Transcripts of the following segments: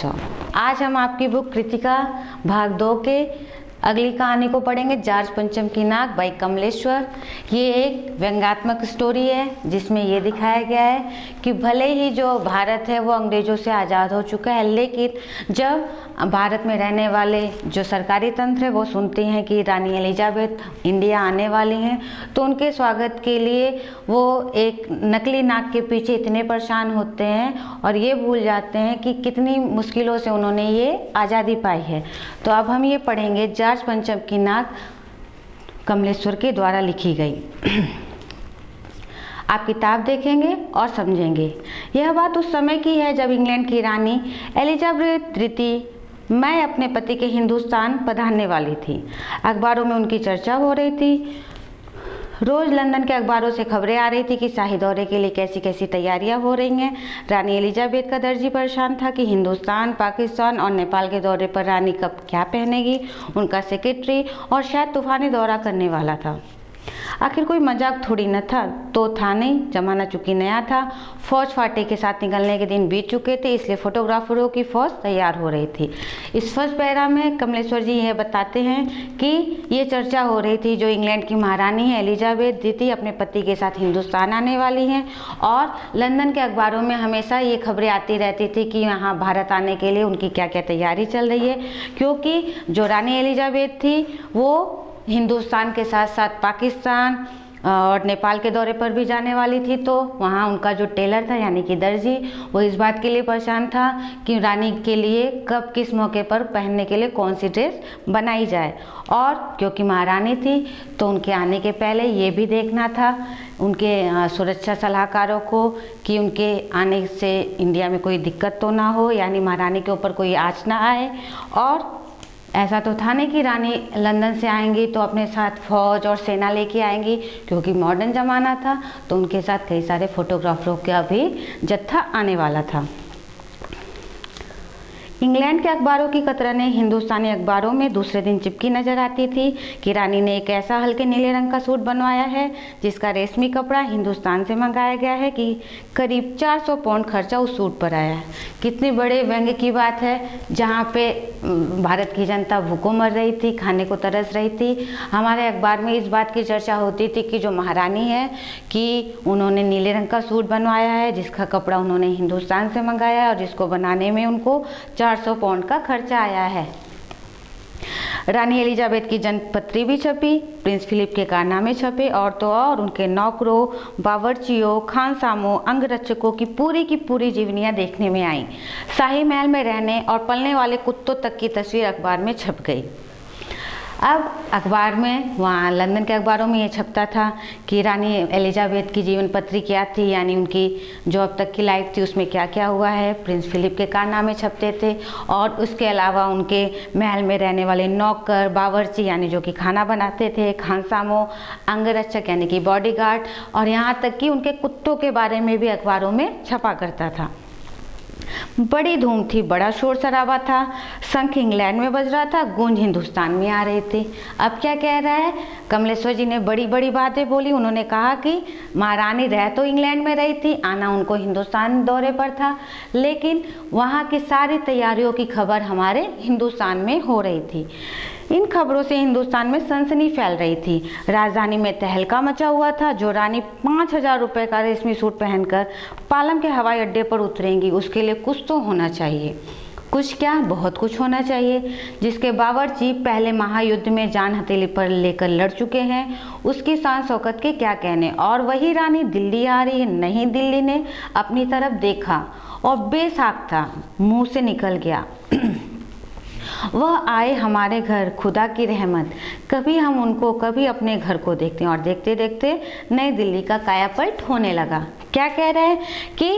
आज हम आपकी बुक कृतिका भाग 2 के अगली कहानी को पढ़ेंगे। जार्ज पंचम की नाक बाई कमलेश्वर। ये एक व्यंग्यात्मक स्टोरी है जिसमें ये दिखाया गया है कि भले ही जो भारत है वो अंग्रेज़ों से आज़ाद हो चुका है, लेकिन जब भारत में रहने वाले जो सरकारी तंत्र है वो सुनते हैं कि रानी एलिजाबेथ इंडिया आने वाली हैं, तो उनके स्वागत के लिए वो एक नकली नाक के पीछे इतने परेशान होते हैं और ये भूल जाते हैं कि कितनी मुश्किलों से उन्होंने ये आज़ादी पाई है। तो अब हम ये पढ़ेंगे जार्ज पंचम की नाक कमलेश्वर के द्वारा लिखी गई। आप किताब देखेंगे और समझेंगे। यह बात उस समय की है जब इंग्लैंड की रानी एलिजाबेथ द्वितीय मैं अपने पति के हिंदुस्तान पधारने वाली थी। अखबारों में उनकी चर्चा हो रही थी। रोज़ लंदन के अखबारों से खबरें आ रही थी कि शाही दौरे के लिए कैसी कैसी तैयारियां हो रही हैं। रानी एलिजाबेथ का दर्जी परेशान था कि हिंदुस्तान, पाकिस्तान और नेपाल के दौरे पर रानी कब क्या पहनेगी। उनका सेक्रेटरी और शायद तूफानी दौरा करने वाला था। आखिर कोई मजाक थोड़ी न था, तो था नहीं, जमाना चूंकि नया था। फौज फाटे के साथ निकलने के दिन बीत चुके थे, इसलिए फोटोग्राफरों की फौज तैयार हो रही थी। इस फर्स्ट पैरा में कमलेश्वर जी यह बताते हैं कि ये चर्चा हो रही थी जो इंग्लैंड की महारानी है एलिजाबेथ द्वितीय अपने पति के साथ हिंदुस्तान आने वाली हैं, और लंदन के अखबारों में हमेशा ये खबरें आती रहती थी कि यहाँ भारत आने के लिए उनकी क्या क्या तैयारी चल रही है, क्योंकि जो रानी एलिजाबेथ थी वो हिंदुस्तान के साथ साथ पाकिस्तान और नेपाल के दौरे पर भी जाने वाली थी। तो वहाँ उनका जो टेलर था यानी कि दर्जी, वो इस बात के लिए परेशान था कि रानी के लिए कब किस मौके पर पहनने के लिए कौन सी ड्रेस बनाई जाए। और क्योंकि महारानी थी तो उनके आने के पहले ये भी देखना था उनके सुरक्षा सलाहकारों को कि उनके आने से इंडिया में कोई दिक्कत तो ना हो, यानी महारानी के ऊपर कोई आँच ना आए। और ऐसा तो था नहीं कि रानी लंदन से आएंगी तो अपने साथ फौज और सेना लेके आएंगी, क्योंकि मॉडर्न ज़माना था तो उनके साथ कई सारे फोटोग्राफरों का भी जत्था आने वाला था। इंग्लैंड के अखबारों की कतरनें हिंदुस्तानी अखबारों में दूसरे दिन चिपकी नजर आती थी कि रानी ने एक ऐसा हल्के नीले रंग का सूट बनवाया है जिसका रेशमी कपड़ा हिंदुस्तान से मंगाया गया है कि करीब 400 पाउंड खर्चा उस सूट पर आया है। कितनी बड़े व्यंग्य की बात है, जहाँ पे भारत की जनता भूखों मर रही थी, खाने को तरस रही थी। हमारे अखबार में इस बात की चर्चा होती थी कि जो महारानी है कि उन्होंने नीले रंग का सूट बनवाया है जिसका कपड़ा उन्होंने हिंदुस्तान से मंगाया है और जिसको बनाने में उनको 400 पाउंड का खर्चा आया है। रानी एलिजाबेथ की जन्मपत्री भी छपी, प्रिंस फिलिप के कारनामे छपे, और तो और उनके नौकरों, बावर्चियों, खानसामों, अंगरक्षकों की पूरी जीवनियां देखने में आई। शाही महल में रहने और पलने वाले कुत्तों तक की तस्वीर अखबार में छप गई। अब अखबार में, वहाँ लंदन के अखबारों में ये छपता था कि रानी एलिजाबेथ की जीवन पत्री क्या थी, यानी उनकी जो अब तक की लाइफ थी उसमें क्या क्या हुआ है। प्रिंस फिलिप के कारनामे छपते थे, और उसके अलावा उनके महल में रहने वाले नौकर, बावर्ची यानी जो कि खाना बनाते थे, खानसामों, अंगरक्षक यानी कि बॉडीगार्ड, और यहाँ तक कि उनके कुत्तों के बारे में भी अखबारों में छपा करता था। बड़ी धूम थी, बड़ा शोर शराबा था। शंख इंग्लैंड में बज रहा था, गूंज हिंदुस्तान में आ रही थी। अब क्या कह रहा है, कमलेश्वर जी ने बड़ी बड़ी बातें बोली। उन्होंने कहा कि महारानी रह तो इंग्लैंड में रही थी, आना उनको हिंदुस्तान दौरे पर था, लेकिन वहाँ की सारी तैयारियों की खबर हमारे हिंदुस्तान में हो रही थी। इन खबरों से हिंदुस्तान में सनसनी फैल रही थी। राजधानी में तहलका मचा हुआ था। जो रानी 5000 रुपये का रेशमी सूट पहनकर पालम के हवाई अड्डे पर उतरेंगी, उसके लिए कुछ तो होना चाहिए। कुछ क्या, बहुत कुछ होना चाहिए। जिसके बावर्ची पहले महायुद्ध में जान हथेली पर लेकर लड़ चुके हैं, उसकी शान शौकत के क्या कहने। और वही रानी दिल्ली आ रही है। नहीं, दिल्ली ने अपनी तरफ देखा और बेसाख था, मुँह से निकल गया वह आए हमारे घर, खुदा की रहमत। कभी हम उनको, कभी अपने घर को देखते हैं, और देखते देखते नई दिल्ली का कायापलट होने लगा। क्या कह रहे हैं कि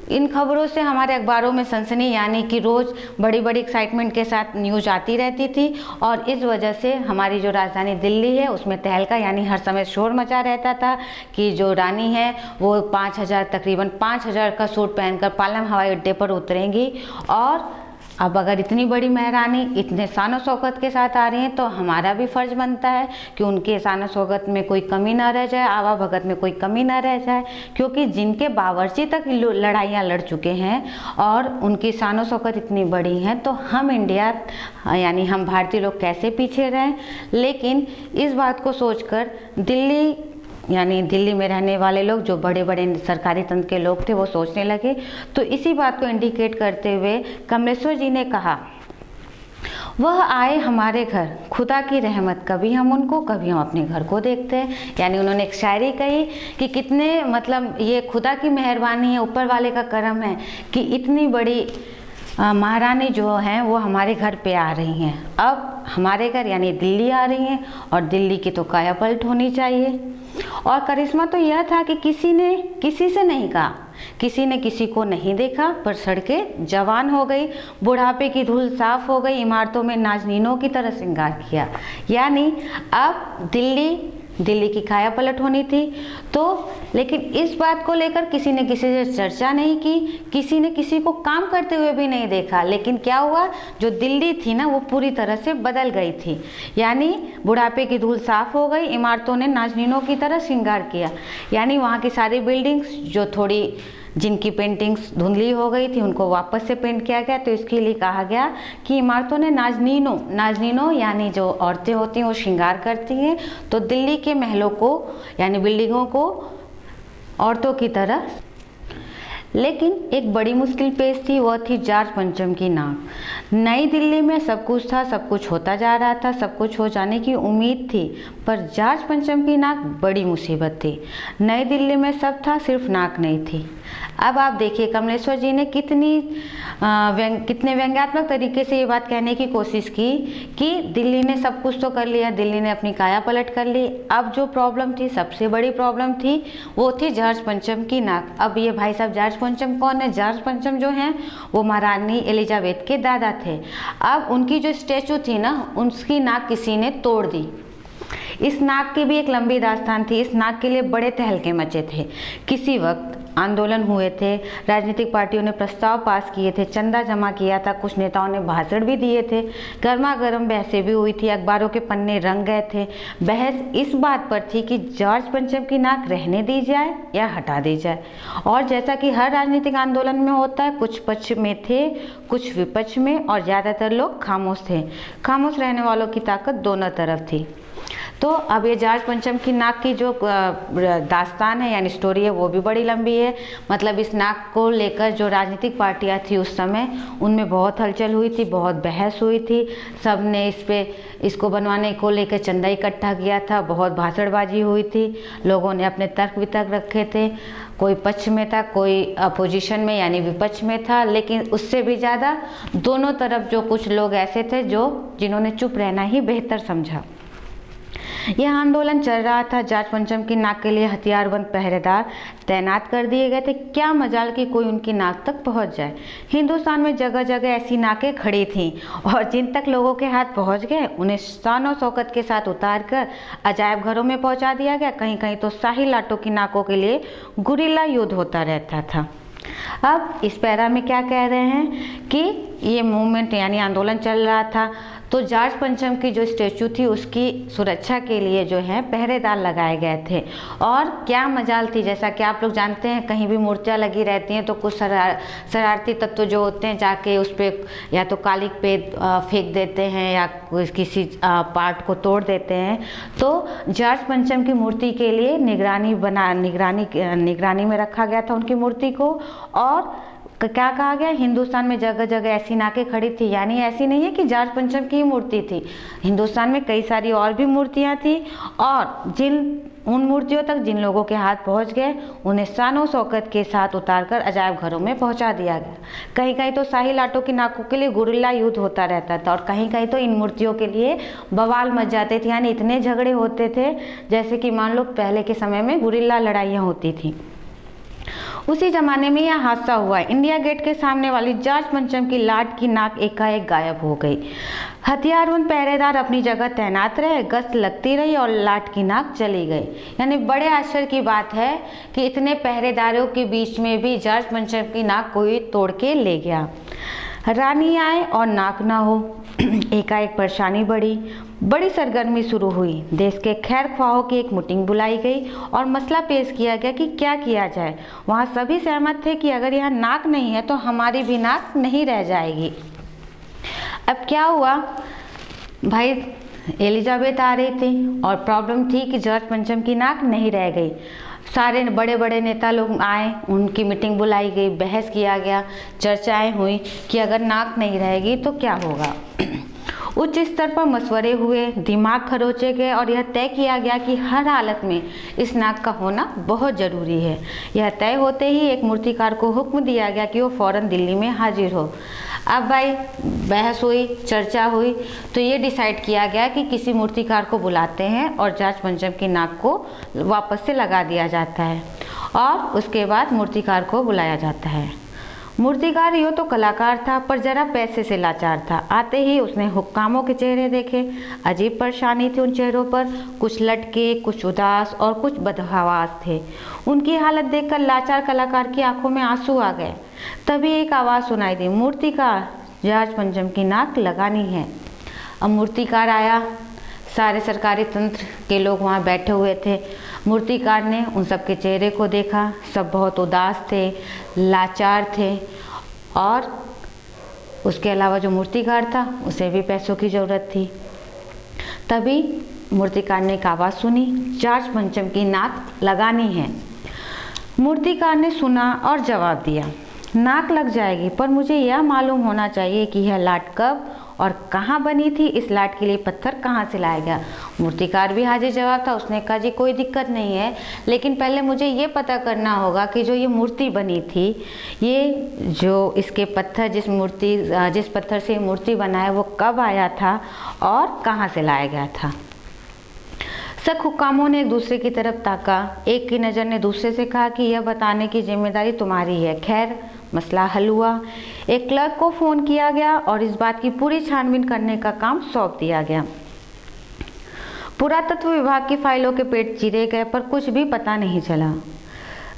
इन खबरों से हमारे अखबारों में सनसनी, यानी कि रोज़ बड़ी बड़ी एक्साइटमेंट के साथ न्यूज आती रहती थी, और इस वजह से हमारी जो राजधानी दिल्ली है उसमें तहलका यानी हर समय शोर मचा रहता था कि जो रानी है वो 5000 तकरीबन 5000 का सूट पहनकर पालम हवाई अड्डे पर उतरेंगी, और अब अगर इतनी बड़ी महारानी इतने शान शौकत के साथ आ रही हैं तो हमारा भी फ़र्ज़ बनता है कि उनके शान शौकत में कोई कमी ना रह जाए, आवा भगत में कोई कमी ना रह जाए, क्योंकि जिनके बावर्ची तक लड़ाइयाँ लड़ चुके हैं और उनकी शान शौकत इतनी बड़ी हैं, तो हम इंडिया यानी हम भारतीय लोग कैसे पीछे रहें। लेकिन इस बात को सोचकर दिल्ली में रहने वाले लोग, जो बड़े बड़े सरकारी तंत्र के लोग थे, वो सोचने लगे। तो इसी बात को इंडिकेट करते हुए कमलेश्वर जी ने कहा, वह आए हमारे घर, खुदा की रहमत, कभी हम उनको कभी हम अपने घर को देखते हैं। यानी उन्होंने एक शायरी कही कि कितने मतलब ये खुदा की मेहरबानी है, ऊपर वाले का करम है कि इतनी बड़ी महारानी जो हैं वो हमारे घर पे आ रही हैं। अब हमारे घर यानी दिल्ली आ रही हैं और दिल्ली की तो काया पलट होनी चाहिए। और करिश्मा तो यह था कि किसी ने किसी से नहीं कहा, किसी ने किसी को नहीं देखा, पर सड़कें जवान हो गई, बुढ़ापे की धूल साफ हो गई, इमारतों में नाज़नीनों की तरह श्रृंगार किया। यानी अब दिल्ली की काया पलट होनी थी। तो लेकिन इस बात को लेकर किसी ने किसी से चर्चा नहीं की, किसी ने किसी को काम करते हुए भी नहीं देखा। लेकिन क्या हुआ, जो दिल्ली थी ना वो पूरी तरह से बदल गई थी। यानी बुढ़ापे की धूल साफ हो गई, इमारतों ने नाज़नीनों की तरह श्रृंगार किया। यानी वहाँ की सारी बिल्डिंग्स जो थोड़ी जिनकी पेंटिंग्स धुंधली हो गई थी उनको वापस से पेंट किया गया। तो इसके लिए कहा गया कि इमारतों ने नाज़नीनों यानी जो औरतें होती हैं वो श्रृंगार करती हैं, तो दिल्ली के महलों को यानी बिल्डिंगों को औरतों की तरह। लेकिन एक बड़ी मुश्किल पेश थी, वह थी जॉर्ज पंचम की नाक। नई दिल्ली में सब कुछ था, सब कुछ होता जा रहा था, सब कुछ हो जाने की उम्मीद थी, पर जॉर्ज पंचम की नाक बड़ी मुसीबत थी। नई दिल्ली में सब था, सिर्फ नाक नहीं थी। अब आप देखिए कमलेश्वर जी ने कितने व्यंग्यात्मक तरीके से ये बात कहने की कोशिश की कि दिल्ली ने सब कुछ तो कर लिया, दिल्ली ने अपनी काया पलट कर ली। अब जो प्रॉब्लम थी, सबसे बड़ी प्रॉब्लम थी, वो थी जॉर्ज पंचम की नाक। अब ये भाई साहब जॉर्ज पंचम कौन है? जॉर्ज पंचम जो हैं वो महारानी एलिजाबेथ के दादा थे। अब उनकी जो स्टैचू थी ना, उसकी नाक किसी ने तोड़ दी। इस नाक की भी एक लंबी दास्तान थी। इस नाक के लिए बड़े तहलके मचे थे। किसी वक्त आंदोलन हुए थे, राजनीतिक पार्टियों ने प्रस्ताव पास किए थे, चंदा जमा किया था, कुछ नेताओं ने भाषण भी दिए थे, गर्मा गर्म बहसें भी हुई थी, अखबारों के पन्ने रंग गए थे। बहस इस बात पर थी कि जॉर्ज पंचम की नाक रहने दी जाए या हटा दी जाए। और जैसा कि हर राजनीतिक आंदोलन में होता है, कुछ पक्ष में थे, कुछ विपक्ष में, और ज़्यादातर लोग खामोश थे। खामोश रहने वालों की ताकत दोनों तरफ थी। तो अब ये जॉर्ज पंचम की नाक की जो दास्तान है यानी स्टोरी है वो भी बड़ी लंबी है। मतलब इस नाक को लेकर जो राजनीतिक पार्टियां थी उस समय, उनमें बहुत हलचल हुई थी, बहुत बहस हुई थी। सब ने इसको बनवाने को लेकर चंदा इकट्ठा किया था, बहुत भाषणबाजी हुई थी, लोगों ने अपने तर्क वितर्क रखे थे। कोई पक्ष में था, कोई अपोजिशन में यानी विपक्ष में था, लेकिन उससे भी ज़्यादा दोनों तरफ जो कुछ लोग ऐसे थे जिन्होंने चुप रहना ही बेहतर समझा। यह आंदोलन चल रहा था। जॉर्ज पंचम की नाक के लिए हथियारबंद पहरेदार तैनात कर दिए गए थे। क्या मजाल कि कोई उनकी नाक तक पहुंच जाए। हिंदुस्तान में जगह जगह ऐसी नाकें खड़ी थीं और जिन तक लोगों के हाथ पहुंच गए उन्हें शान और शौकत के साथ उतार कर अजायब घरों में पहुंचा दिया गया। कहीं कहीं तो शाही लाटों की नाकों के लिए गुरिल्ला युद्ध होता रहता था। अब इस पैरा में क्या कह रहे हैं कि ये मूवमेंट यानी आंदोलन चल रहा था, तो जॉर्ज पंचम की जो स्टैचू थी उसकी सुरक्षा के लिए जो है पहरेदार लगाए गए थे। और क्या मजाल थी, जैसा कि आप लोग जानते हैं कहीं भी मूर्तियाँ लगी रहती हैं तो कुछ शरारती तत्व जो होते हैं जाके उस पर या तो कालिक पे फेंक देते हैं या किसी पार्ट को तोड़ देते हैं। तो जॉर्ज पंचम की मूर्ति के लिए निगरानी में रखा गया था उनकी मूर्ति को। और क्या कहा गया, हिंदुस्तान में जगह जगह ऐसी नाकें खड़ी थी। यानी ऐसी नहीं है कि जॉर्ज पंचम की ही मूर्ति थी, हिंदुस्तान में कई सारी और भी मूर्तियां थी। और उन मूर्तियों तक जिन लोगों के हाथ पहुंच गए उन्हें शान और शौकत के साथ उतारकर अजायब घरों में पहुंचा दिया गया। कहीं कहीं तो शाही लाटों की नाकों के लिए गुरिल्ला युद्ध होता रहता था और कहीं कहीं तो इन मूर्तियों के लिए बवाल मच जाते थे। यानी इतने झगड़े होते थे जैसे कि मान लो पहले के समय में गुरिल्ला लड़ाइयाँ होती थी। उसी जमाने में यह हादसा हुआ। इंडिया गेट के सामने वाली जॉर्ज पंचम की लाट की नाक एकाएक गायब हो गई। हथियारबंद पहरेदार अपनी जगह तैनात रहे, गश्त लगती रही और लाट की नाक चली गई। यानी बड़े आश्चर्य की बात है कि इतने पहरेदारों के बीच में भी जॉर्ज पंचम की नाक कोई तोड़ के ले गया। रानी आए और नाक ना हो। एकाएक परेशानी बढ़ी, बड़ी सरगर्मी शुरू हुई। देश के खैर ख्वाहों की एक मीटिंग बुलाई गई और मसला पेश किया गया कि क्या किया जाए। वहाँ सभी सहमत थे कि अगर यहाँ नाक नहीं है तो हमारी भी नाक नहीं रह जाएगी। अब क्या हुआ भाई, एलिजाबेथ आ रही थी और प्रॉब्लम थी कि जॉर्ज पंचम की नाक नहीं रह गई। सारे बड़े बड़े नेता लोग आए, उनकी मीटिंग बुलाई गई, बहस किया गया, चर्चाएं हुई कि अगर नाक नहीं रहेगी तो क्या होगा। उच्च स्तर पर मशवरे हुए, दिमाग खरोचे गए और यह तय किया गया कि हर हालत में इस नाक का होना बहुत ज़रूरी है। यह तय होते ही एक मूर्तिकार को हुक्म दिया गया कि वो फ़ौरन दिल्ली में हाजिर हो। अब भाई बहस हुई, चर्चा हुई, तो ये डिसाइड किया गया कि किसी मूर्तिकार को बुलाते हैं और जॉर्ज पंचम की नाक को वापस से लगा दिया जाता है और उसके बाद मूर्तिकार को बुलाया जाता है। मूर्तिकार यूँ तो कलाकार था पर जरा पैसे से लाचार था। आते ही उसने हुक्कामों के चेहरे देखे। अजीब परेशानी थी उन चेहरों पर, कुछ लटके, कुछ उदास और कुछ बदहवास थे। उनकी हालत देखकर लाचार कलाकार की आंखों में आंसू आ गए। तभी एक आवाज़ सुनाई दी, मूर्तिकार, जॉर्ज पंचम की नाक लगानी है। अब मूर्तिकार आया, सारे सरकारी तंत्र के लोग वहाँ बैठे हुए थे। मूर्तिकार ने उन सब के चेहरे को देखा, सब बहुत उदास थे, लाचार थे और उसके अलावा जो मूर्तिकार था उसे भी पैसों की ज़रूरत थी। तभी मूर्तिकार ने एक आवाज़ सुनी, जॉर्ज पंचम की नाक लगानी है। मूर्तिकार ने सुना और जवाब दिया, नाक लग जाएगी पर मुझे यह मालूम होना चाहिए कि यह लाट कब और कहाँ बनी थी, इस लाट के लिए पत्थर कहाँ से लाया गया। मूर्तिकार भी हाजिर जवाब था, उसने कहा जी कोई दिक्कत नहीं है, लेकिन पहले मुझे ये पता करना होगा कि जो ये मूर्ति बनी थी, ये जो इसके पत्थर जिस पत्थर से ये मूर्ति बना है वो कब आया था और कहाँ से लाया गया था। सब हुक्कामों ने एक दूसरे की तरफ ताका। एक की नज़र ने दूसरे से कहा कि यह बताने की जिम्मेदारी तुम्हारी है। खैर, मसला हल हुआ। एक क्लर्क को फ़ोन किया गया और इस बात की पूरी छानबीन करने का काम सौंप दिया गया। पुरातत्व विभाग की फाइलों के पेट चीरे गए पर कुछ भी पता नहीं चला।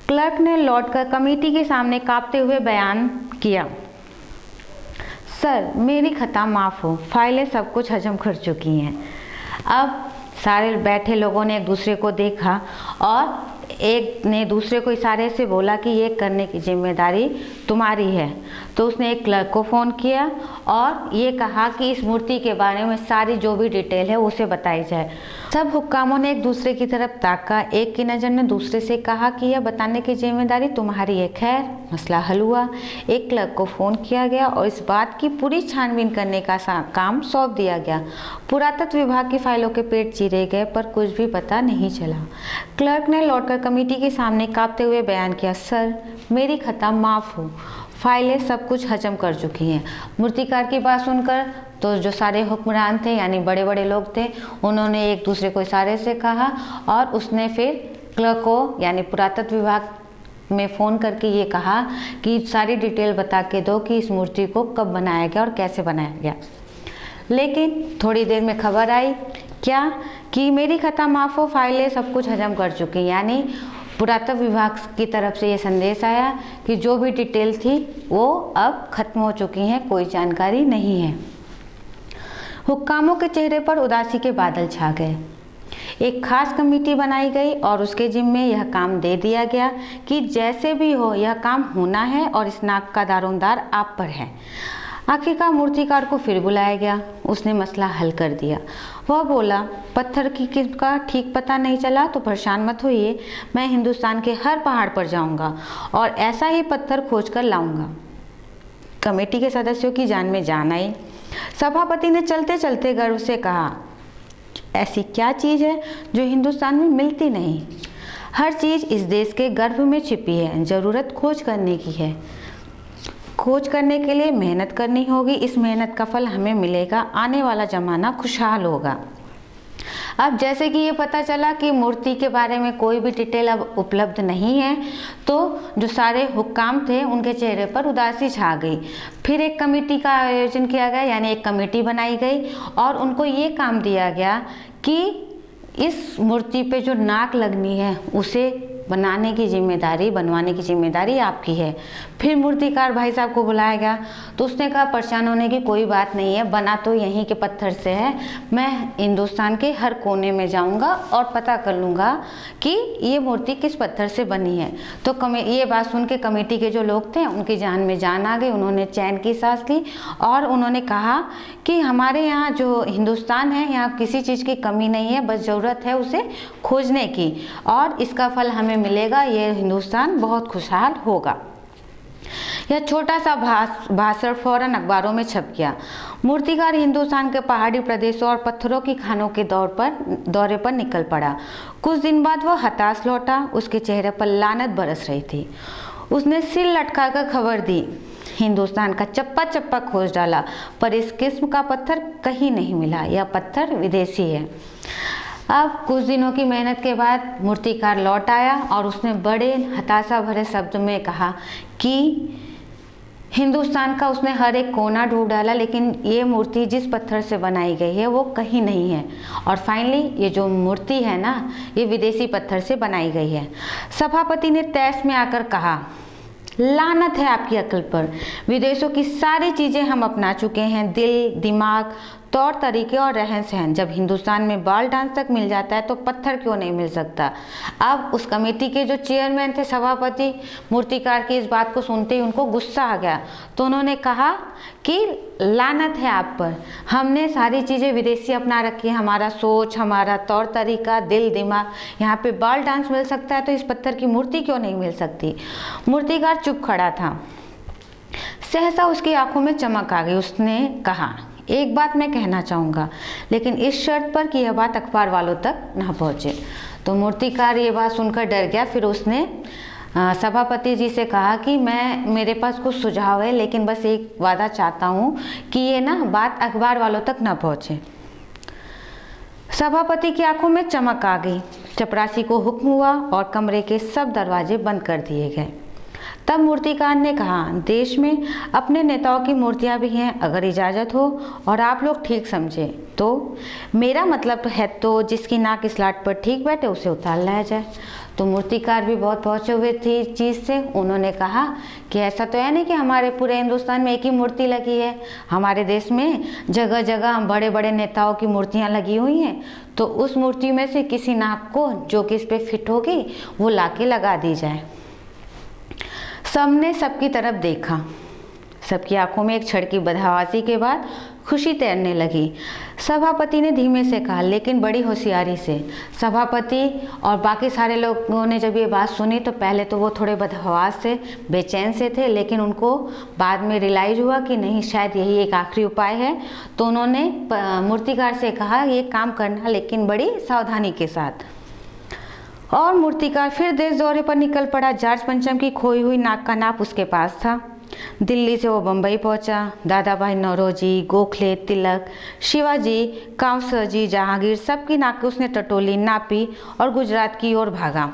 क्लर्क ने लौटकर कमेटी के सामने कांपते हुए बयान किया, सर मेरी खता माफ़ हो, फाइलें सब कुछ हजम कर चुकी हैं। अब सारे बैठे लोगों ने एक दूसरे को देखा और एक ने दूसरे को इशारे से बोला कि ये करने की जिम्मेदारी तुम्हारी है। तो उसने एक क्लर्क को फ़ोन किया और ये कहा कि इस मूर्ति के बारे में सारी जो भी डिटेल है उसे बताई जाए। सब हुक्कामों ने एक दूसरे की तरफ ताका। एक की नज़र ने दूसरे से कहा कि यह बताने की जिम्मेदारी तुम्हारी है। खैर, मसला हल हुआ। एक क्लर्क को फ़ोन किया गया और इस बात की पूरी छानबीन करने का काम सौंप दिया गया। पुरातत्व विभाग की फाइलों के पेट चीरे गए पर कुछ भी पता नहीं चला। क्लर्क ने लौटकर कमेटी के सामने कांपते हुए बयान किया, सर मेरी खता माफ़ हो, फाइलें सब कुछ हजम कर चुकी हैं। मूर्तिकार की बात सुनकर तो जो सारे हुक्मरान थे यानी बड़े बड़े लोग थे, उन्होंने एक दूसरे को इशारे से कहा और उसने फिर क्लर्क को यानी पुरातत्व विभाग में फ़ोन करके ये कहा कि सारी डिटेल बता के दो कि इस मूर्ति को कब बनाया गया और कैसे बनाया गया। लेकिन थोड़ी देर में खबर आई क्या कि मेरी खता माफ़ हो, फाइलें सब कुछ हजम कर चुकी, यानी पुरातत्व विभाग की तरफ से ये संदेश आया कि जो भी डिटेल थी वो अब खत्म हो चुकी हैं, कोई जानकारी नहीं है। हुक्कामों के चेहरे पर उदासी के बादल छा गए। एक खास कमेटी बनाई गई और उसके जिम्मे यह काम दे दिया गया कि जैसे भी हो यह काम होना है और इस नाक का दारोमदार आप पर है। आखिरकार मूर्तिकार को फिर बुलाया गया। उसने मसला हल कर दिया। वह बोला, पत्थर की किस्म का ठीक पता नहीं चला तो परेशान मत होइए, मैं हिंदुस्तान के हर पहाड़ पर जाऊंगा और ऐसा ही पत्थर खोज कर लाऊंगा। कमेटी के सदस्यों की जान में जान आई। सभापति ने चलते चलते गर्व से कहा, ऐसी क्या चीज़ है जो हिंदुस्तान में मिलती नहीं। हर चीज़ इस देश के गर्भ में छिपी है, ज़रूरत खोज करने की है। खोज करने के लिए मेहनत करनी होगी, इस मेहनत का फल हमें मिलेगा, आने वाला ज़माना खुशहाल होगा। अब जैसे कि ये पता चला कि मूर्ति के बारे में कोई भी डिटेल अब उपलब्ध नहीं है, तो जो सारे हुक्काम थे उनके चेहरे पर उदासी छा गई। फिर एक कमेटी का आयोजन किया गया, यानी एक कमेटी बनाई गई और उनको ये काम दिया गया कि इस मूर्ति पे जो नाक लगनी है उसे बनवाने की जिम्मेदारी आपकी है। फिर मूर्तिकार भाई साहब को बुलाया गया तो उसने कहा परेशान होने की कोई बात नहीं है, बना तो यहीं के पत्थर से है, मैं हिंदुस्तान के हर कोने में जाऊंगा और पता कर लूँगा कि ये मूर्ति किस पत्थर से बनी है। तो ये बात सुन के कमेटी के जो लोग थे उनकी जान में जान आ गई, उन्होंने चैन की सांस ली और उन्होंने कहा कि हमारे यहाँ जो हिंदुस्तान है यहाँ किसी चीज़ की कमी नहीं है, बस ज़रूरत है उसे खोजने की और इसका फल हमें मिलेगा, ये हिंदुस्तान बहुत खुशहाल होगा। यह छोटा सा भाषण फौरन अखबारों में छप गया। मूर्तिकार हिंदुस्तान के पहाड़ी प्रदेशों और पत्थरों की खानों के दौरे पर निकल पड़ा। कुछ दिन बाद वह हताश लौटा, उसके चेहरे पर लानत बरस रही थी। उसने सिर लटकाकर खबर दी, हिंदुस्तान का चप्पा चप्पा खोज डाला पर इस किस्म का पत्थर कहीं नहीं मिला, यह पत्थर विदेशी है। अब कुछ दिनों की मेहनत के बाद मूर्तिकार लौट आया और उसने बड़े हताशा भरे शब्द में कहा कि हिंदुस्तान का उसने हर एक कोना ढूंढ डाला लेकिन ये मूर्ति जिस पत्थर से बनाई गई है वो कहीं नहीं है और फाइनली ये जो मूर्ति है ना ये विदेशी पत्थर से बनाई गई है। सभापति ने तैश में आकर कहा, लानत है आपकी अक्ल पर, विदेशों की सारी चीज़ें हम अपना चुके हैं, दिल, दिमाग, तौर तरीके और रहन सहन। जब हिंदुस्तान में बाल डांस तक मिल जाता है तो पत्थर क्यों नहीं मिल सकता। अब उस कमेटी के जो चेयरमैन थे सभापति, मूर्तिकार की इस बात को सुनते ही उनको गुस्सा आ गया तो उन्होंने कहा कि लानत है आप पर, हमने सारी चीज़ें विदेशी अपना रखी है, हमारा सोच, हमारा तौर तरीका, दिल, दिमाग, यहाँ पे बाल डांस मिल सकता है तो इस पत्थर की मूर्ति क्यों नहीं मिल सकती। मूर्तिकार चुप खड़ा था। सहसा उसकी आंखों में चमक आ गई। उसने कहा, एक बात मैं कहना चाहूँगा लेकिन इस शर्त पर कि यह बात अखबार वालों तक ना पहुँचे। तो मूर्तिकार ये बात सुनकर डर गया। फिर उसने सभापति जी से कहा कि मेरे पास कुछ सुझाव है लेकिन बस एक वादा चाहता हूँ कि ये ना बात अखबार वालों तक ना पहुँचे। सभापति की आंखों में चमक आ गई। चपरासी को हुक्म हुआ और कमरे के सब दरवाजे बंद कर दिए गए। तब मूर्तिकार ने कहा, देश में अपने नेताओं की मूर्तियां भी हैं, अगर इजाज़त हो और आप लोग ठीक समझे तो मेरा मतलब है तो जिसकी नाक इस लाट पर ठीक बैठे उसे उतार लाया जाए। तो मूर्तिकार भी बहुत पहुँचे हुए थे चीज़ से। उन्होंने कहा कि ऐसा तो है नहीं कि हमारे पूरे हिंदुस्तान में एक ही मूर्ति लगी है, हमारे देश में जगह जगह बड़े बड़े नेताओं की मूर्तियाँ लगी हुई हैं, तो उस मूर्ति में से किसी नाक को जो कि इस पर फिट होगी वो लाके लगा दी जाए। सबने सबकी तरफ देखा। सबकी आंखों में एक क्षण की बदहवासी के बाद खुशी तैरने लगी। सभापति ने धीमे से कहा लेकिन बड़ी होशियारी से। सभापति और बाकी सारे लोगों ने जब ये बात सुनी तो पहले तो वो थोड़े बदहवास से, बेचैन से थे, लेकिन उनको बाद में रियलाइज हुआ कि नहीं, शायद यही एक आखिरी उपाय है। तो उन्होंने मूर्तिकार से कहा ये काम करना लेकिन बड़ी सावधानी के साथ। और मूर्तिकार फिर देश दौरे पर निकल पड़ा। जॉर्ज पंचम की खोई हुई नाक का नाप उसके पास था। दिल्ली से वो बम्बई पहुंचा। दादा भाई नौरोजी, गोखले, तिलक, शिवाजी, काउसर जी, जहांगीर, सबकी नाक उसने टटोली, नापी और गुजरात की ओर भागा।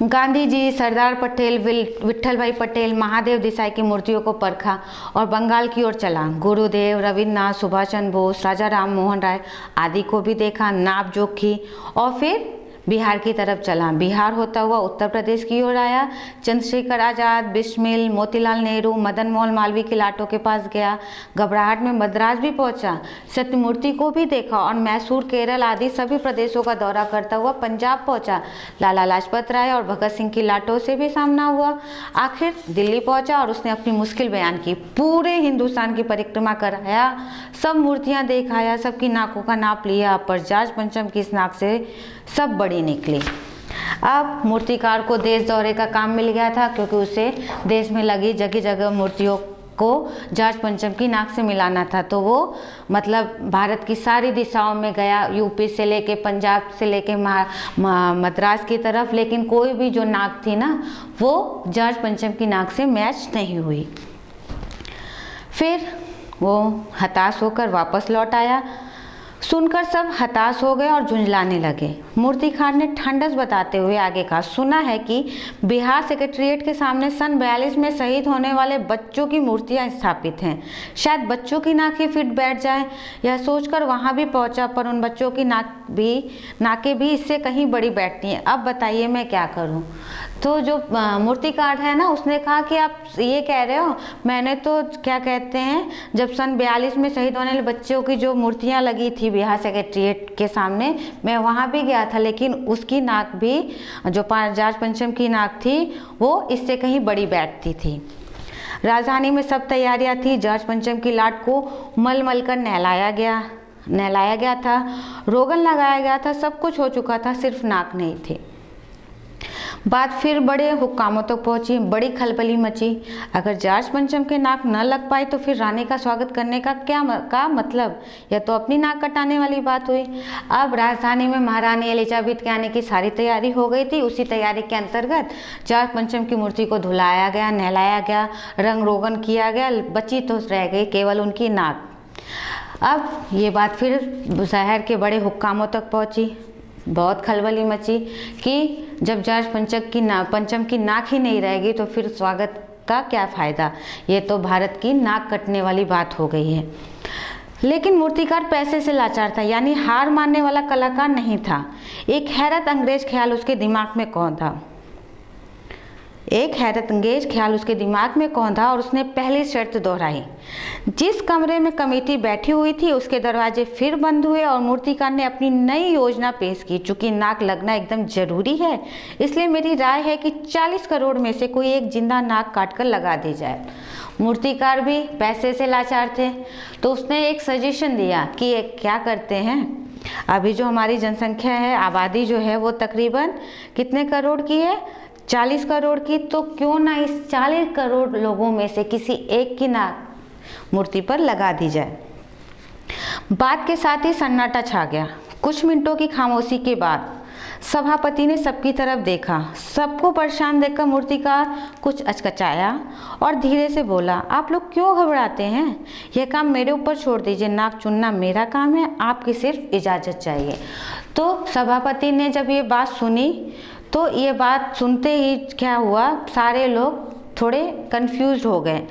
गांधी जी, सरदार पटेल, विट्ठल भाई पटेल, महादेव देसाई की मूर्तियों को परखा और बंगाल की ओर चला। गुरुदेव, रविन्द्रनाथ, सुभाष चंद्र बोस, राजा राम मोहन राय आदि को भी देखा, नाप जोख की और फिर बिहार की तरफ चला। बिहार होता हुआ उत्तर प्रदेश की ओर आया। चंद्रशेखर आज़ाद, बिस्मिल, मोतीलाल नेहरू, मदन मोहन मालवीय के लाटों के पास गया। घबराहट में मद्रास भी पहुंचा। सत्यमूर्ति को भी देखा और मैसूर, केरल आदि सभी प्रदेशों का दौरा करता हुआ पंजाब पहुंचा। लाला लाजपत राय और भगत सिंह की लाटों से भी सामना हुआ। आखिर दिल्ली पहुंचा और उसने अपनी मुश्किल बयान की। पूरे हिंदुस्तान की परिक्रमा कराया, सब मूर्तियां देखाया, सबकी नाकों का नाप लिया, पर जॉर्ज पंचम की इस नाक से सब बड़ी निकली। अब मूर्तिकार को देश दौरे का काम मिल गया था क्योंकि उसे देश में लगी जगह जगह मूर्तियों को जॉर्ज पंचम की नाक से मिलाना था। तो वो मतलब भारत की सारी दिशाओं में गया, यूपी से लेके पंजाब से लेके मद्रास की तरफ, लेकिन कोई भी जो नाक थी ना वो जॉर्ज पंचम की नाक से मैच नहीं हुई। फिर वो हताश होकर वापस लौट आया। सुनकर सब हताश हो गए और झुंझलाने लगे। मूर्तिकार ने ठंडस बताते हुए आगे कहा, सुना है कि बिहार सेक्रेटेरिएट के सामने सन 42 में शहीद होने वाले बच्चों की मूर्तियां स्थापित हैं। शायद बच्चों की नाक ही फिट बैठ जाए। यह सोचकर वहां भी पहुंचा, पर उन बच्चों की नाकें भी इससे कहीं बड़ी बैठती हैं। अब बताइए मैं क्या करूं। तो जो मूर्तिकार है ना, उसने कहा कि आप ये कह रहे हो, मैंने तो क्या कहते हैं, जब सन 42 में शहीद होने वाले बच्चों की जो मूर्तियां लगी थी बिहार सेक्रेटेरिएट के सामने, मैं वहां भी गया था, लेकिन उसकी नाक भी, जो जॉर्ज पंचम की नाक थी, वो इससे कहीं बड़ी बैठती थी। राजधानी में सब तैयारियां थी। जॉर्ज पंचम की लाट को मल मल कर नहलाया गया था, रोगन लगाया गया था, सब कुछ हो चुका था, सिर्फ नाक नहीं थी। बात फिर बड़े हुक्कामों तक पहुंची, बड़ी खलबली मची। अगर जॉर्ज पंचम के नाक न लग पाई तो फिर रानी का स्वागत करने का क्या मतलब? यह तो अपनी नाक कटाने वाली बात हुई। अब राजधानी में महारानी एलिजाबेथ के आने की सारी तैयारी हो गई थी। उसी तैयारी के अंतर्गत जॉर्ज पंचम की मूर्ति को धुलाया गया, नहलाया गया, रंग रोगन किया गया, बची तो रह गई केवल उनकी नाक। अब ये बात फिर शहर के बड़े हुक्कामों तक पहुंची, बहुत खलबली मची कि जब जॉर्ज पंचम की नाक ही नहीं रहेगी तो फिर स्वागत का क्या फ़ायदा। ये तो भारत की नाक कटने वाली बात हो गई है। लेकिन मूर्तिकार पैसे से लाचार था, यानी हार मानने वाला कलाकार नहीं था। एक हैरत अंगेज ख्याल उसके दिमाग में कौंधा और उसने पहली शर्त दोहराई। जिस कमरे में कमेटी बैठी हुई थी उसके दरवाजे फिर बंद हुए और मूर्तिकार ने अपनी नई योजना पेश की। चूंकि नाक लगना एकदम जरूरी है, इसलिए मेरी राय है कि 40 करोड़ में से कोई एक जिंदा नाक काटकर लगा दी जाए। मूर्तिकार भी पैसे से लाचार थे, तो उसने एक सजेशन दिया कि क्या करते हैं, अभी जो हमारी जनसंख्या है, आबादी जो है, वो तकरीबन कितने करोड़ की है, 40 करोड़ की। तो क्यों ना इस 40 करोड़ लोगों में से किसी एक की नाक मूर्ति पर लगा दी जाए। बात के साथ ही सन्नाटा छा गया। कुछ मिनटों की खामोशी के बाद सभापति ने सबकी तरफ देखा। सबको परेशान देखकर मूर्तिकार कुछ अचकचाया और धीरे से बोला, आप लोग क्यों घबराते हैं? यह काम मेरे ऊपर छोड़ दीजिए। नाक चुनना मेरा काम है, आपकी सिर्फ इजाज़त चाहिए। तो सभापति ने जब ये बात सुनी तो ये बात सुनते ही क्या हुआ, सारे लोग थोड़े कंफ्यूज हो गए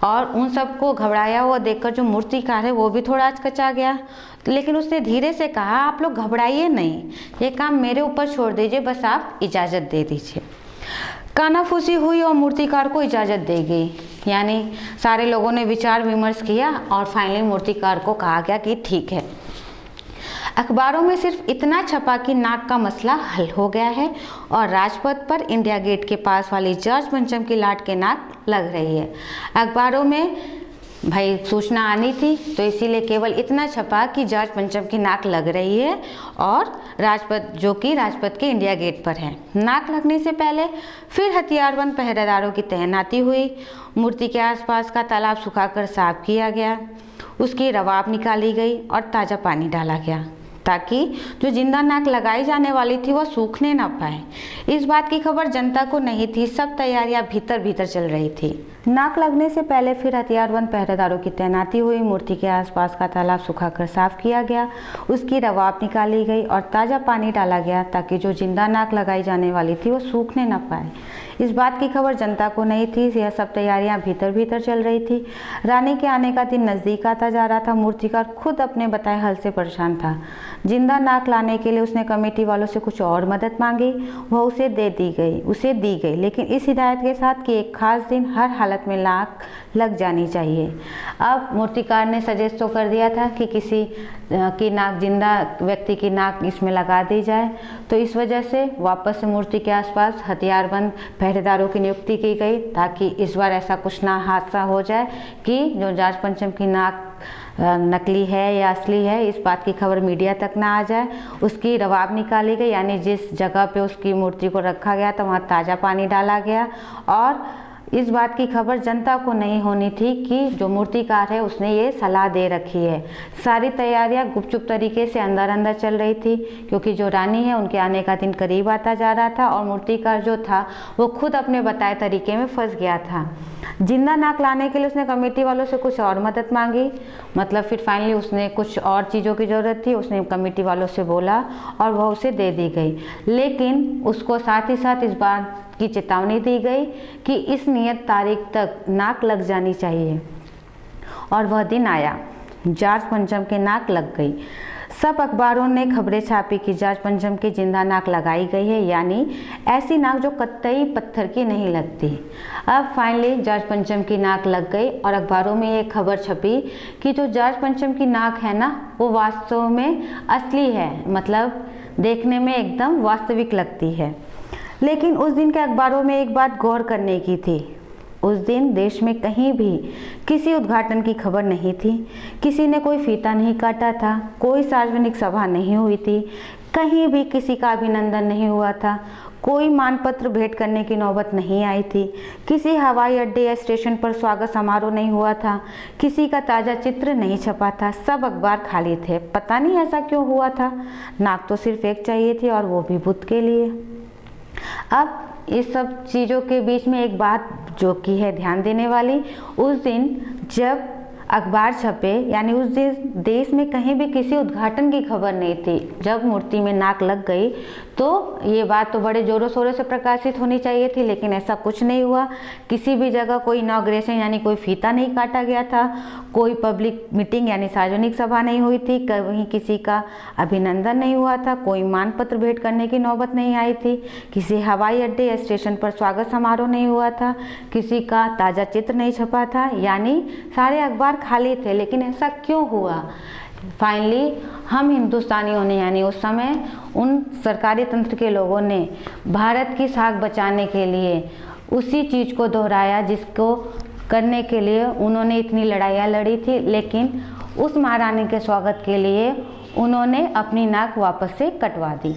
और उन सबको घबराया हुआ देखकर जो मूर्तिकार है वो भी थोड़ा अचकचा गया। लेकिन उसने धीरे से कहा, आप लोग घबराइए नहीं, ये काम मेरे ऊपर छोड़ दीजिए, बस आप इजाज़त दे दीजिए। कानाफूसी हुई और मूर्तिकार को इजाज़त दे गई। यानी सारे लोगों ने विचार विमर्श किया और फाइनली मूर्तिकार को कहा गया कि ठीक है। अखबारों में सिर्फ इतना छपा कि नाक का मसला हल हो गया है और राजपथ पर इंडिया गेट के पास वाली जॉर्ज पंचम की लाट के नाक लग रही है। अखबारों में भाई सूचना आनी थी, तो इसीलिए केवल इतना छपा कि जॉर्ज पंचम की नाक लग रही है और राजपथ, जो कि राजपथ के इंडिया गेट पर है। नाक लगने से पहले फिर हथियारबंद पहरेदारों की तैनाती हुई। मूर्ति के आसपास का तालाब सुखाकर साफ किया गया, उसकी रवाब निकाली गई और ताज़ा पानी डाला गया ताकि जो जिंदा नाक लगाई जाने वाली थी वह सूखने ना पाए। इस बात की खबर जनता को नहीं थी, सब तैयारियां भीतर भीतर चल रही थी। नाक लगने से पहले फिर हथियारबंद पहरेदारों की तैनाती हुई। मूर्ति के आसपास का तालाब सुखाकर साफ किया गया, उसकी रवाब निकाली गई और ताज़ा पानी डाला गया ताकि जो जिंदा नाक लगाई जाने वाली थी वो सूखने ना पाए। इस बात की खबर जनता को नहीं थी, यह सब तैयारियां भीतर भीतर चल रही थी। रानी के आने का दिन नज़दीक आता जा रहा था। मूर्तिकार खुद अपने बताए हल से परेशान था। जिंदा नाक लाने के लिए उसने कमेटी वालों से कुछ और मदद मांगी, वह उसे दी गई, लेकिन इस हिदायत के साथ कि एक खास दिन हर हालत में नाक लग जानी चाहिए। अब मूर्तिकार ने सजेस्ट तो कर दिया था कि किसी की नाक, जिंदा व्यक्ति की नाक इसमें लगा दी जाए, तो इस वजह से वापस से मूर्ति के आसपास हथियारबंद पहरेदारों की नियुक्ति की गई ताकि इस बार ऐसा कुछ ना हादसा हो जाए कि जो जॉर्ज पंचम की नाक नकली है या असली है, इस बात की खबर मीडिया तक ना आ जाए। उसकी रवाब निकाली गई, यानी जिस जगह पे उसकी मूर्ति को रखा गया था वहाँ ताज़ा पानी डाला गया और इस बात की खबर जनता को नहीं होनी थी कि जो मूर्तिकार है उसने ये सलाह दे रखी है। सारी तैयारियां गुपचुप तरीके से अंदर अंदर चल रही थी, क्योंकि जो रानी है उनके आने का दिन करीब आता जा रहा था और मूर्तिकार जो था वो खुद अपने बताए तरीके में फंस गया था। जिंदा नाक लाने के लिए उसने कमेटी वालों से कुछ और मदद मांगी, मतलब फिर फाइनली उसने कुछ और चीज़ों की ज़रूरत थी, उसने कमेटी वालों से बोला और वह उसे दे दी गई। लेकिन उसको साथ ही साथ इस बात की चेतावनी दी गई कि इस नियत तारीख तक नाक लग जानी चाहिए। और वह दिन आया, जॉर्ज पंचम के नाक लग गई। सब अखबारों ने खबरें छापी कि जॉर्ज पंचम की जिंदा नाक लगाई गई है, यानी ऐसी नाक जो कतई पत्थर की नहीं लगती। अब फाइनली जॉर्ज पंचम की नाक लग गई और अखबारों में ये खबर छपी कि जो जॉर्ज पंचम की नाक है ना, वो वास्तव में असली है, मतलब देखने में एकदम वास्तविक लगती है। लेकिन उस दिन के अखबारों में एक बात गौर करने की थी। उस दिन देश में कहीं भी किसी उद्घाटन की खबर नहीं थी, किसी ने कोई फीता नहीं काटा था, कोई सार्वजनिक सभा नहीं हुई थी, कहीं भी किसी का अभिनंदन नहीं हुआ था, कोई मानपत्र भेंट करने की नौबत नहीं आई थी, किसी हवाई अड्डे या स्टेशन पर स्वागत समारोह नहीं हुआ था, किसी का ताज़ा चित्र नहीं छपा था, सब अखबार खाली थे। पता नहीं ऐसा क्यों हुआ था। नाक तो सिर्फ एक चाहिए थी और वो भी बुद्ध के लिए। अब इस सब चीज़ों के बीच में एक बात जो कि है ध्यान देने वाली, उस दिन जब अखबार छपे, यानी उस दिन देश में कहीं भी किसी उद्घाटन की खबर नहीं थी। जब मूर्ति में नाक लग गई तो ये बात तो बड़े जोरों शोरों से प्रकाशित होनी चाहिए थी, लेकिन ऐसा कुछ नहीं हुआ। किसी भी जगह कोई इनॉग्रेशन यानी कोई फीता नहीं काटा गया था, कोई पब्लिक मीटिंग यानी सार्वजनिक सभा नहीं हुई थी, कहीं किसी का अभिनंदन नहीं हुआ था, कोई मानपत्र भेंट करने की नौबत नहीं आई थी, किसी हवाई अड्डे या स्टेशन पर स्वागत समारोह नहीं हुआ था, किसी का ताज़ा चित्र नहीं छपा था, यानी सारे अखबार खाली थे। लेकिन ऐसा क्यों हुआ? फाइनली हम हिंदुस्तानियों ने, यानी उस समय उन सरकारी तंत्र के लोगों ने भारत की साख बचाने के लिए उसी चीज़ को दोहराया जिसको करने के लिए उन्होंने इतनी लड़ाइयाँ लड़ी थी। लेकिन उस महारानी के स्वागत के लिए उन्होंने अपनी नाक वापस से कटवा दी।